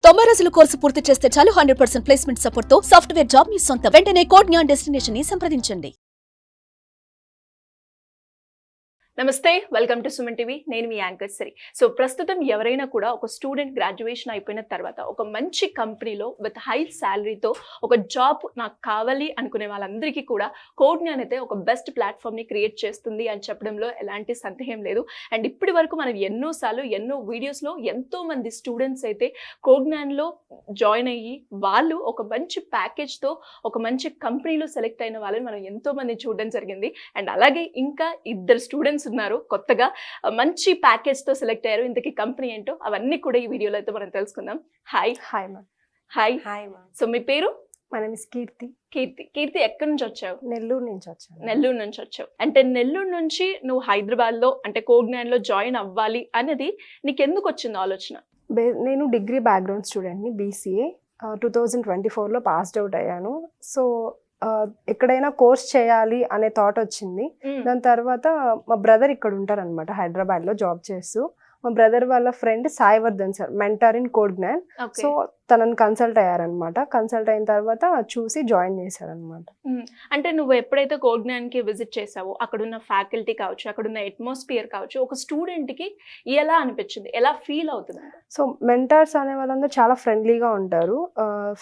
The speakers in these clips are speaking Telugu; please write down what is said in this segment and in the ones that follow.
90 రోజుల కోర్సు పూర్తి చేస్తే చాలు 100% ప్లేస్మెంట్ సపోర్ట్ తో సాఫ్ట్వేర్ జాబ్ మీ సొంతం. వెంటనే కోడ్ జ్ఞాన్ డెస్టినేషన్ ని సంప్రదించండి. నమస్తే, వెల్కమ్ టు సుమన్ టీవీ. నేను మీ యాంకర్ సిరి. సో ప్రస్తుతం ఎవరైనా కూడా ఒక స్టూడెంట్ గ్రాడ్యుయేషన్ అయిపోయిన తర్వాత ఒక మంచి కంపెనీలో విత్ హై శాలరీతో ఒక జాబ్ నాకు కావాలి అనుకునే వాళ్ళందరికీ కూడా కోడ్ జ్ఞాన్ అయితే ఒక బెస్ట్ ప్లాట్ఫామ్ని క్రియేట్ చేస్తుంది అని చెప్పడంలో ఎలాంటి సందేహం లేదు. అండ్ ఇప్పటి వరకు మనం ఎన్నో వీడియోస్లో ఎంతో మంది స్టూడెంట్స్ అయితే కోడ్ జ్ఞాన్లో జాయిన్ అయ్యి వాళ్ళు ఒక మంచి ప్యాకేజ్తో ఒక మంచి కంపెనీలో సెలెక్ట్ అయిన వాళ్ళని మనం ఎంతో మంది చూడడం జరిగింది. అండ్ అలాగే ఇంకా ఇద్దరు స్టూడెంట్స్ ఉన్నారు కొత్తగా మంచి ప్యాకేజ్ తో సెలెక్ట్ అయ్యారు. ఇంతకీ కంపెనీ ఏంటో అవన్నీ కూడా ఈ వీడియోలో అయితే మనం తెలుసుకుందాం. Hi ma'am. హాయ్. సో మీ పేరు? మన నేమ్ ఇస్ కీర్తి. కీర్తి ఎక్కడి నుంచి వచ్చావు? నెల్లూరు నుంచి వచ్చాను. నెల్లూరు నుంచి వచ్చావు అంటే నెల్లూరు నుంచి నువ్వు హైదరాబాద్ లో అంటే కోడ్ జ్ఞాన్ లో జాయిన్ అవ్వాలి అనేది నీకు ఎందుకు వచ్చింది ఆలోచన? నేను డిగ్రీ బ్యాక్గ్రౌండ్ స్టూడెంట్ని, BCA 2024లో పాస్డ్ అవుట్ అయ్యాను. సో ఎక్కడైనా కోర్స్ చేయాలి అనే థాట్ వచ్చింది. దాని తర్వాత మా బ్రదర్ ఇక్కడ ఉంటారనమాట, హైదరాబాద్లో జాబ్ చేస్తూ. మా బ్రదర్ వాళ్ళ friend Sai Vardhan sir, mentor in code Gyan. So తనని కన్సల్ట్ అయ్యారనమాట. కన్సల్ట్ అయిన తర్వాత చూసి జాయిన్ చేశారనమాట. అంటే నువ్వు ఎప్పుడైతే కోడ్ జ్ఞాన్కి విజిట్ చేసావో అక్కడున్న ఫ్యాకల్టీ కావచ్చు, అక్కడున్న అట్మాస్ఫియర్ కావచ్చు, ఒక స్టూడెంట్కి ఎలా అనిపించింది, ఎలా ఫీల్ అవుతుంది? సో మెంటర్స్ అనే వాళ్ళందరూ చాలా ఫ్రెండ్లీగా ఉంటారు.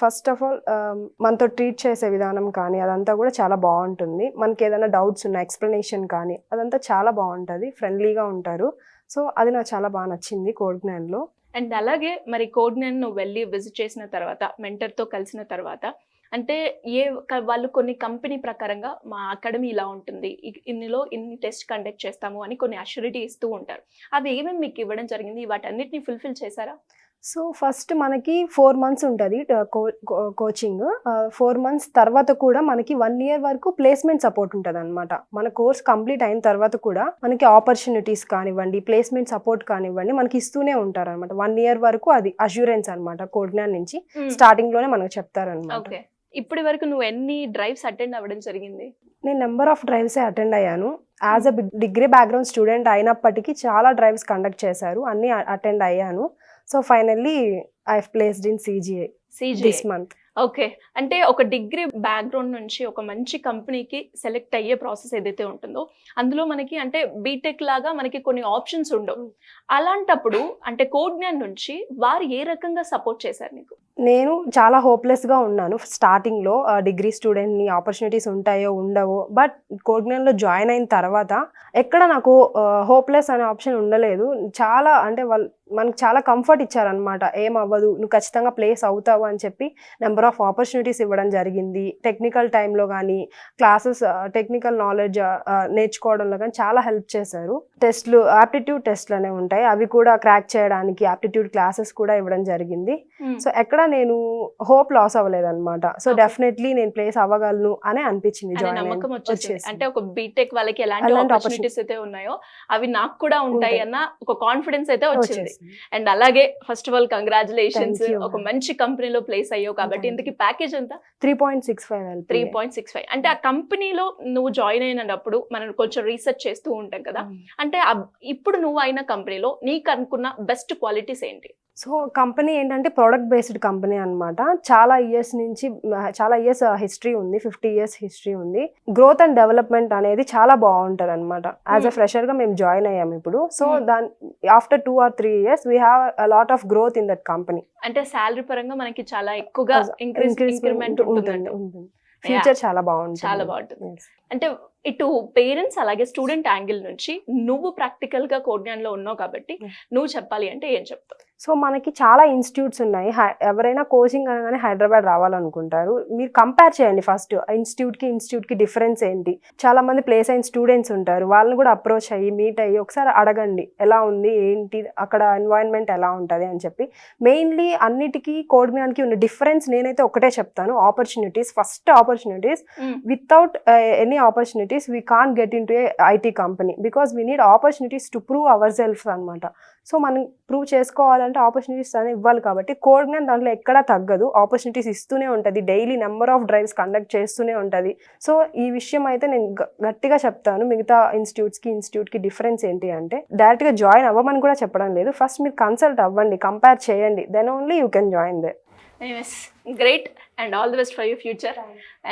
ఫస్ట్ ఆఫ్ ఆల్ మనతో ట్రీట్ చేసే విధానం కానీ అదంతా కూడా చాలా బాగుంటుంది. మనకి ఏదైనా డౌట్స్ ఉన్న ఎక్స్ప్లెనేషన్ కానీ అదంతా చాలా బాగుంటుంది, ఫ్రెండ్లీగా ఉంటారు. సో అది నాకు చాలా బాగా నచ్చింది కోడ్ జ్ఞాన్లో. అండ్ అలాగే మరి కోడ్ జ్ఞాన్ నువ్వు వెళ్ళి విజిట్ చేసిన తర్వాత, మెంటర్తో కలిసిన తర్వాత, అంటే వాళ్ళు కొన్ని కంపెనీ ప్రకారంగా మా అకాడమీ ఇలా ఉంటుంది, ఇన్ని టెస్ట్ కండక్ట్ చేస్తాము అని కొన్ని అష్యూరిటీ ఇస్తూ ఉంటారు. అవి ఏమేమి మీకు ఇవ్వడం జరిగింది? వాటన్నిటిని ఫుల్ఫిల్ చేశారా? సో ఫస్ట్ మనకి 4 months ఉంటుంది కోచింగ్. 4 months తర్వాత కూడా మనకి 1 year వరకు ప్లేస్మెంట్ సపోర్ట్ ఉంటుంది అనమాట. మన కోర్స్ కంప్లీట్ అయిన తర్వాత కూడా మనకి ఆపర్చునిటీస్ కానివ్వండి, ప్లేస్మెంట్ సపోర్ట్ కానివ్వండి మనకి ఇస్తూనే ఉంటారు అనమాట. 1 year వరకు అది అష్యూరెన్స్ అనమాట. కోడ్ జ్ఞాన్ నుంచి స్టార్టింగ్ లోనే మనకు చెప్తారనమాట. ఇప్పటి వరకు నువ్వు ఎన్ని డ్రైవ్స్ అటెండ్ అవ్వడం జరిగింది? నేను నెంబర్ ఆఫ్ డ్రైవ్స్ అటెండ్ అయ్యాను. As a degree background student అయినప్పటికీ చాలా డ్రైవ్స్ కండక్ట్ చేశారు, అన్ని అటెండ్ అయ్యాను. So finally I have placed in CGA this month. Okay, అంటే ఒక డిగ్రీ బ్యాక్గ్రౌండ్ నుంచి ఒక మంచి కంపెనీకి సెలెక్ట్ అయ్యే ప్రాసెస్ ఏదైతే ఉంటుందో అందులో మనకి అంటే బీటెక్ లాగా మనకి కొన్ని ఆప్షన్స్ ఉండవు. అలాంటప్పుడు అంటే కోడ్ జ్ఞాన్ నుంచి వారు ఏ రకంగా సపోర్ట్ చేశారు నీకు? నేను చాలా హోప్లెస్గా ఉన్నాను స్టార్టింగ్లో. డిగ్రీ స్టూడెంట్ని ఆపర్చునిటీస్ ఉంటాయో ఉండవో, బట్ కోడ్ జ్ఞాన్లో జాయిన్ అయిన తర్వాత ఎక్కడ నాకు హోప్లెస్ అనే ఆప్షన్ ఉండలేదు. చాలా అంటే వాళ్ళు మనకు చాలా కంఫర్ట్ ఇచ్చారనమాట. ఏం అవ్వదు, నువ్వు ఖచ్చితంగా ప్లేస్ అవుతావు అని చెప్పి నెంబర్ ఆఫ్ ఆపర్చునిటీస్ ఇవ్వడం జరిగింది. టెక్నికల్ టైంలో కానీ క్లాసెస్, టెక్నికల్ నాలెడ్జ్ నేర్చుకోవడంలో కానీ చాలా హెల్ప్ చేశారు. టెస్ట్లు, ఆప్టిట్యూడ్ టెస్ట్లు అనేవి ఉంటాయి, అవి కూడా క్రాక్ చేయడానికి ఆప్టిట్యూడ్ క్లాసెస్ కూడా ఇవ్వడం జరిగింది. సో ఎక్కడ నేను హోప్ లాస్ అవ్వలేదన్నమాట. సో డెఫినెట్లీ నేను ప్లేస్ అవ్వగలను అని అనిపించింది. నమ్మకం వచ్చేసి అంటే ఒక బీటెక్ వాళ్ళకి ఎలాంటి ఆపర్చునిటీస్ అయితే ఉన్నాయో అవి నాకు కూడా ఉంటాయి అన్న ఒక కాన్ఫిడెన్స్ అయితే వచ్చింది. అండ్ అలాగే ఫస్ట్ ఆఫ్ ఆల్ కంగ్రాచులేషన్స్, ఒక మంచి కంపెనీలో ప్లేస్ అయ్యావు కాబట్టి. ఇంతకీ ప్యాకేజ్ ఎంత? 3.65. అంటే ఆ కంపెనీలో నువ్వు జాయిన్ అయినప్పుడు మనం కొంచెం రీసెర్చ్ చేస్తూ ఉంటాం కదా, అంటే ఇప్పుడు నువ్వు అయిన కంపెనీలో నీకు అనుకున్న బెస్ట్ క్వాలిటీస్ ఏంటి? సో కంపెనీ ఏంటంటే ప్రోడక్ట్ బేస్డ్ కంపెనీ అనమాట. చాలా ఇయర్స్ హిస్టరీ ఉంది, 50 years హిస్టరీ ఉంది. గ్రోత్ అండ్ డెవలప్మెంట్ అనేది చాలా బాగుంటుంది అనమాట. యాజ్ అ ఫ్రెషర్ గా మేము జాయిన్ అయ్యాము ఇప్పుడు. సో దాని after 2 or 3 years we have a lot of growth in that company. అంటే శాలరీ పరంగా మనకి చాలా ఎక్కువగా ఇంక్రిమెంట్ ఉంటుంది. ఫ్యూచర్ చాలా బాగుంటుంది. అంటే ఇటు పేరెంట్స్ అలాగే స్టూడెంట్ యాంగిల్ నుంచి నువ్వు ప్రాక్టికల్ గా కోడ్ జ్ఞాన్ లో ఉన్నావు కాబట్టి నువ్వు చెప్పాలి అంటే ఏం చెప్తావు? సో మనకి చాలా ఇన్స్టిట్యూట్స్ ఉన్నాయి. ఎవరైనా కోచింగ్ అనగానే హైదరాబాద్ రావాలనుకుంటారు. మీరు కంపేర్ చేయండి ఫస్ట్ ఇన్స్టిట్యూట్కి డిఫరెన్స్ ఏంటి. చాలా మంది ప్లేస్ అయిన స్టూడెంట్స్ ఉంటారు, వాళ్ళని కూడా అప్రోచ్ అయ్యి మీట్ అయ్యి ఒకసారి అడగండి ఎలా ఉంది ఏంటి, అక్కడ ఎన్వైరన్మెంట్ ఎలా ఉంటుంది అని చెప్పి. మెయిన్లీ అన్నిటికీ కోడ్ జ్ఞాన్కి ఉన్న డిఫరెన్స్ నేనైతే ఒకటే చెప్తాను, first opportunities. Without any opportunities we can't get into a IT company because we need opportunities to prove ourselves అనమాట. సో మనం ప్రూవ్ చేసుకోవాలంటే ఆపర్చునిటీస్ అనేది ఇవ్వాలి కాబట్టి కోడ్ జ్ఞాన్ దాంట్లో ఎక్కడా తగ్గదు, ఆపర్చునిటీస్ ఇస్తూనే ఉంటుంది, daily number of drives conduct చేస్తూనే ఉంటుంది. సో ఈ విషయం అయితే నేను గట్టిగా చెప్తాను. మిగతా ఇన్స్టిట్యూట్కి డిఫరెన్స్ ఏంటి అంటే డైరెక్ట్గా జాయిన్ అవ్వమని కూడా చెప్పడం లేదు. ఫస్ట్ మీరు కన్సల్ట్ అవ్వండి, కంపేర్ చేయండి, then only you can join they. Great and all the best for your future.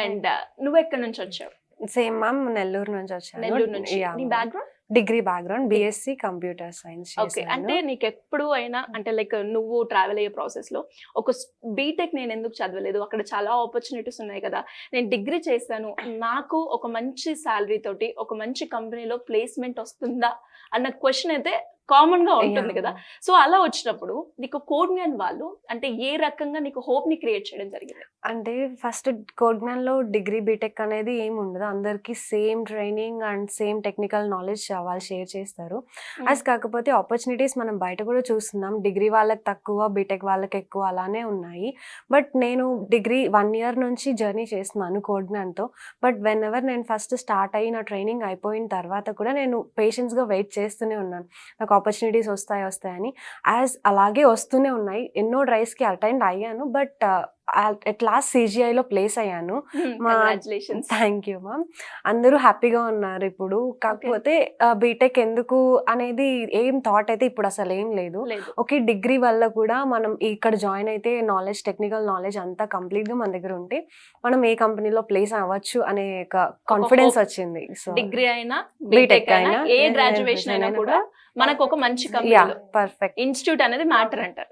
And నువ్వు ఎక్కడి నుంచి వచ్చావు? సేమ్ మ్యామ్, నెల్లూరు నుంచి వచ్చాను. నెల్లూరు నుంచి. నీ background? Degree background, BSc computer science. Okay, అంటే నీకు ఎప్పుడు అయినా అంటే లైక్ నువ్వు ట్రావెల్ అయ్యే ప్రాసెస్ లో ఒక బీటెక్ నేను ఎందుకు చదవలేదు, అక్కడ చాలా ఆపర్చునిటీస్ ఉన్నాయి కదా, నేను డిగ్రీ చేశాను, నాకు ఒక మంచి శాలరీ తోటి ఒక మంచి కంపెనీలో ప్లేస్మెంట్ వస్తుందా అన్న క్వశ్చన్ అయితే కామన్ గా ఉంటుంది కదా. సో అలా వచ్చినప్పుడు నీకు కోడ్ జ్ఞాన్ వాళ్ళు అంటే ఏ రకంగా నీకు హోప్ ని క్రియేట్ చేయడం జరిగింది? అంటే ఫస్ట్ కోడ్ జ్ఞాన్ లో డిగ్రీ బీటెక్ అనేది ఏమి ఉండదు, అందరికి same training and same technical knowledge వాళ్ళు షేర్ చేస్తారు. అది కాకపోతే ఆపర్చునిటీస్ మనం బయట కూడా చూస్తున్నాం, డిగ్రీ వాళ్ళకి తక్కువ, బీటెక్ వాళ్ళకి ఎక్కువ అలానే ఉన్నాయి. బట్ నేను డిగ్రీ 1 year నుంచి జర్నీ చేస్తున్నాను కోడ్ జ్ఞాన్తో. బట్ వెన్ ఎవర్ నేను ఫస్ట్ స్టార్ట్ అయ్యి నా ట్రైనింగ్ అయిపోయిన తర్వాత కూడా నేను పేషెన్స్గా వెయిట్ చేస్తూనే ఉన్నాను, నాకు ఆపర్చునిటీస్ వస్తాయని. అలాగే వస్తూనే ఉన్నాయి, ఎన్నో డ్రైవ్స్కి అటెండ్ అయ్యాను. బట్ అట్ లాస్ట్ CGIలో ప్లేస్ అయ్యాను. Thank you ma'am. అందరూ హ్యాపీగా ఉన్నారు ఇప్పుడు. కాకపోతే బీటెక్ ఎందుకు అనేది ఏం థాట్ అయితే ఇప్పుడు అసలు ఏం లేదు. ఓకే, డిగ్రీ వల్ల కూడా మనం ఇక్కడ జాయిన్ అయితే నాలెడ్జ్, టెక్నికల్ నాలెడ్జ్ అంతా కంప్లీట్గా మన దగ్గర ఉంటే మనం ఏ కంపెనీలో ప్లేస్ అవ్వచ్చు అనే కాన్ఫిడెన్స్ వచ్చింది. సో డిగ్రీ అయినా బీటెక్ అయినా ఏ గ్రాడ్యుయేషన్ అయినా కూడా మనకు ఒక మంచి కంపెనీ, పర్ఫెక్ట్ ఇన్స్టిట్యూట్ అనేది మ్యాటర్ అంటారు.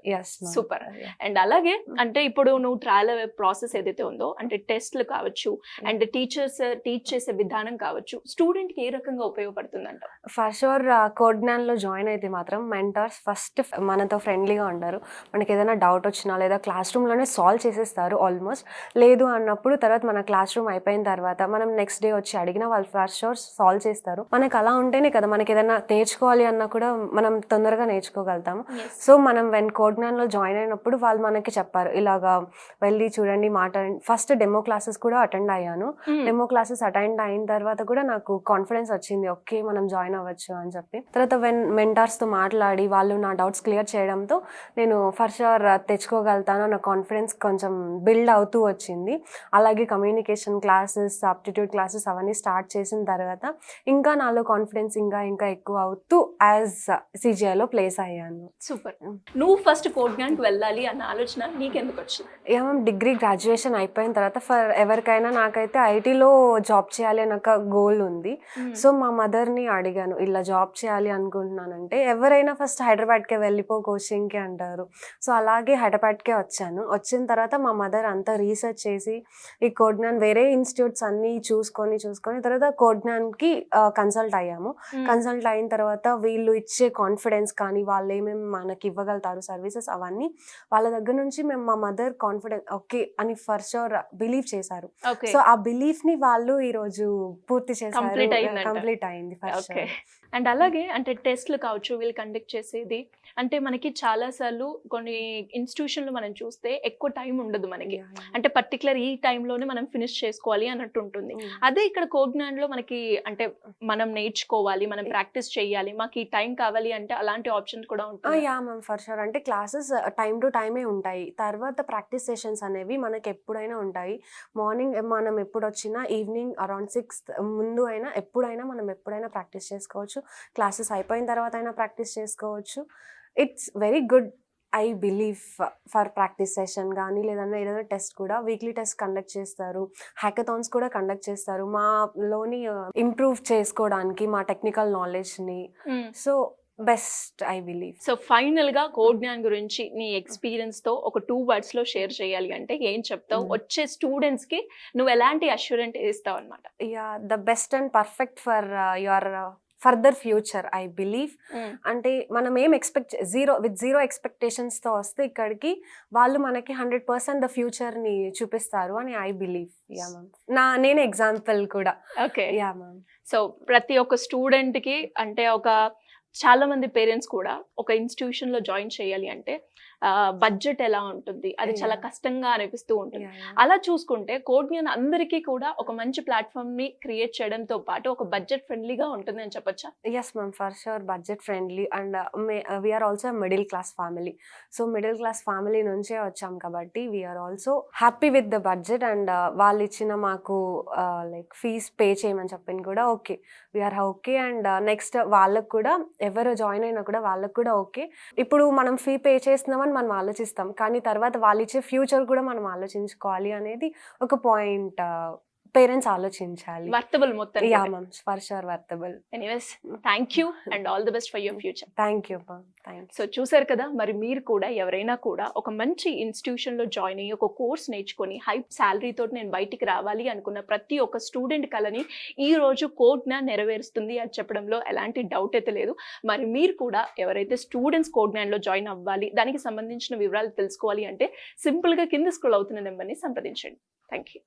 సూపర్. అండ్ అలాగే అంటే ఇప్పుడు నువ్వు ట్రయల్ ప్రాసెస్ ఏదైతే ఉందో అంటే టెస్ట్లు కావచ్చు అండ్ టీచర్స్ టీచ్ చేసే విధానం కావచ్చు, స్టూడెంట్ కి ఏ రకంగా ఉపయోగపడుతుంది అంటారు? ఫర్ షూర్ కోడ్ జ్ఞాన్లో జాయిన్ అయితే మాత్రం మెంటర్స్ ఫస్ట్ మనతో ఫ్రెండ్లీగా ఉంటారు. మనకి ఏదైనా డౌట్ వచ్చినా లేదా క్లాస్ రూమ్లోనే సాల్వ్ చేసేస్తారు ఆల్మోస్ట్. లేదు అన్నప్పుడు తర్వాత మన క్లాస్ రూమ్ అయిపోయిన తర్వాత మనం నెక్స్ట్ డే వచ్చి అడిగినా వాళ్ళు ఫర్ షూర్ సాల్వ్ చేస్తారు. మనకు అలా ఉంటేనే కదా మనకి ఏదైనా నేర్చుకోవాలి అన్న కూడా మనం తొందరగా నేర్చుకోగలుగుతాము. సో మనం కోడ్ జ్ఞాన్లో జాయిన్ అయినప్పుడు వాళ్ళు మనకి చెప్పారు, ఇలాగా వెళ్ళి చూడండి, మాట్లాడండి. ఫస్ట్ డెమో క్లాసెస్ కూడా అటెండ్ అయ్యాను. డెమో క్లాసెస్ అటెండ్ అయిన తర్వాత కూడా నాకు కాన్ఫిడెన్స్ వచ్చింది, ఓకే మనం జాయిన్ అవ్వచ్చు అని చెప్పి. తర్వాత మెంటార్స్తో మాట్లాడి వాళ్ళు నా డౌట్స్ క్లియర్ చేయడంతో నేను ఫర్ షూర్ తెచ్చుకోగలుగుతాను నా కాన్ఫిడెన్స్ కొంచెం బిల్డ్ అవుతూ వచ్చింది. అలాగే కమ్యూనికేషన్ క్లాసెస్, ఆప్టిట్యూడ్ క్లాసెస్ అవన్నీ స్టార్ట్ చేసిన తర్వాత ఇంకా నాలో కాన్ఫిడెన్స్ ఇంకా ఎక్కువ అవుతూ CGIలో ప్లేస్ అయ్యాను. సూపర్. నువ్వు ఫస్ట్ కోడ్ జ్ఞాన్కి వెళ్ళాలి అన్న ఆలోచన నీకెందుకు వచ్చింది? మ్యామ్, డిగ్రీ గ్రాడ్యుయేషన్ అయిపోయిన తర్వాత ఎవరికైనా నాకైతే ఐటీలో జాబ్ చేయాలి అని ఒక గోల్ ఉంది. సో మా మదర్ని అడిగాను, ఇలా జాబ్ చేయాలి అనుకుంటున్నానంటే ఎవరైనా ఫస్ట్ హైదరాబాద్కే వెళ్ళిపో కోచింగ్కి అంటారు. సో అలాగే హైదరాబాద్కే వచ్చాను. వచ్చిన తర్వాత మా మదర్ అంతా రీసెర్చ్ చేసి ఈ కోడ్ జ్ఞాన్ వేరే ఇన్స్టిట్యూట్స్ అన్నీ చూసుకొని తర్వాత కోడ్ జ్ఞాన్కి కన్సల్ట్ అయ్యాము. కన్సల్ట్ అయిన తర్వాత వీళ్ళు ఇచ్చే కాన్ఫిడెన్స్ కానీ వాళ్ళు ఏమేమి మనకి ఇవ్వగలుగుతారు సర్వీసెస్ అవన్నీ వాళ్ళ దగ్గర నుంచి మేము మా మదర్ కాన్ఫిడెన్స్ ఓకే అని ఫర్ షూర్ బిలీవ్ చేశారు. సో ఆ బిలీఫ్ ని వాళ్ళు ఈ రోజు పూర్తి చేశారు, కంప్లీట్ అయింది ఫర్ షూర్. అండ్ అలాగే అంటే టెస్ట్లు కావచ్చు వీళ్ళు కండక్ట్ చేసేది అంటే మనకి చాలా సార్లు కొన్ని ఇన్స్టిట్యూషన్లు మనం చూస్తే ఎక్కువ టైం ఉండదు మనకి, అంటే పర్టికులర్ ఈ టైంలోనే మనం ఫినిష్ చేసుకోవాలి అన్నట్టు ఉంటుంది. అదే ఇక్కడ కోడ్ జ్ఞాన్లో మనకి అంటే మనం నేర్చుకోవాలి, మనం ప్రాక్టీస్ చేయాలి, మాకు ఈ టైం కావాలి అంటే అలాంటి ఆప్షన్ కూడా ఉంటుంది. Yeah ma'am, for sure. అంటే క్లాసెస్ టైం టు టైమే ఉంటాయి. తర్వాత ప్రాక్టీస్ సెషన్స్ అనేవి మనకి ఎప్పుడైనా ఉంటాయి. మార్నింగ్ మనం ఎప్పుడు వచ్చినా ఈవినింగ్ అరౌండ్ 6 ముందు అయినా ఎప్పుడైనా మనం ఎప్పుడైనా ప్రాక్టీస్ చేసుకోవచ్చు. క్లాసెస్ అయిపోయిన తర్వాత అయినా ప్రాక్టీస్ చేసుకోవచ్చు. It's very good I believe for practice session కానీ లేదన్నా ఏదైనా టెస్ట్ కూడా వీక్లీ టెస్ట్ కండక్ట్ చేస్తారు, హ్యాకథాన్స్ కూడా కండక్ట్ చేస్తారు మాలోని ఇంప్రూవ్ చేసుకోవడానికి మా టెక్నికల్ నాలెడ్జ్ని. So best I believe. So final గా కోడ్ జ్ఞాన్ గురించి నీ ఎక్స్పీరియన్స్ తో ఒక 2 words లో షేర్ చేయాలి అంటే ఏం చెప్తావు? వచ్చే స్టూడెంట్స్ కి నువ్వు ఎలాంటి అష్యూరెంట్ ఇస్తావు అనమాట? Yeah, the best and perfect for your further future I believe. అంటే మనం ఏం జీరో ఎక్స్పెక్టేషన్స్తో వస్తే ఇక్కడికి వాళ్ళు మనకి 100% ద ఫ్యూచర్ని చూపిస్తారు అని ఐ బిలీవ్. యా మ్యామ్, నేను ఎగ్జాంపుల్ కూడా. Okay, yeah ma'am. సో ప్రతి ఒక్క స్టూడెంట్కి అంటే చాలా మంది పేరెంట్స్ కూడా ఒక ఇన్స్టిట్యూషన్లో జాయిన్ చేయాలి అంటే బడ్జెట్ ఎలా ఉంటుంది, అది చాలా Yeah. కష్టంగా అనిపిస్తూ ఉంటుంది. Yeah, yeah. అలా చూసుకుంటే కోడ్నియన్ అందరికీ కూడా ఒక మంచి ప్లాట్ఫామ్ ని క్రియేట్ చేయడంతో పాటు ఒక బడ్జెట్ ఫ్రెండ్లీగా ఉంటుంది అని చెప్పొచ్చా? Yes, ma'am, for sure, budget friendly, and we are also a middle class family. So middle class family నుంచే వచ్చాం కాబట్టి we are also happy with the budget, and వాళ్ళు ఇచ్చిన మాకు లైక్ ఫీజ్ పే చేయమని చెప్పింది కూడా okay, we are okay. And next వాళ్ళకు కూడా ఎవరు జాయిన్ అయినా కూడా వాళ్ళకు కూడా ఓకే. ఇప్పుడు మనం ఫీ పే చేస్తున్నామని మనం ఆలోచిస్తాం, కానీ తర్వాత వాళ్ళు ఇచ్చే ఫ్యూచర్ కూడా మనం ఆలోచించుకోవాలి అనేది ఒక పాయింట్. పేరెంట్స్ ఆలోచించాలి. వర్తబుల్ మొత్తం. Yeah ma'am, for sure worthable. Anyways, thank you and all the best for your future. Thank you ma'am, thanks. So చూసారు కదా, మరి మీరు కూడా ఎవరైనా కూడా ఒక మంచి ఇన్స్టిట్యూషన్లో జాయిన్ అయ్యి ఒక కోర్స్ నేర్చుకొని హై శాలరీ తోటి నేను బయటికి రావాలి అనుకున్న ప్రతి ఒక్క స్టూడెంట్ కలని ఈ రోజు కోడ్నా నెరవేరుస్తుంది అని చెప్పడంలో ఎలాంటి డౌట్ అయితే లేదు. మరి మీరు కూడా ఎవరైతే స్టూడెంట్స్ కోడ్నాలో జాయిన్ అవ్వాలి, దానికి సంబంధించిన వివరాలు తెలుసుకోవాలి అంటే సింపుల్గా కింద స్క్రోల్ అవుతున్న నెంబర్ని సంప్రదించండి. Thank you.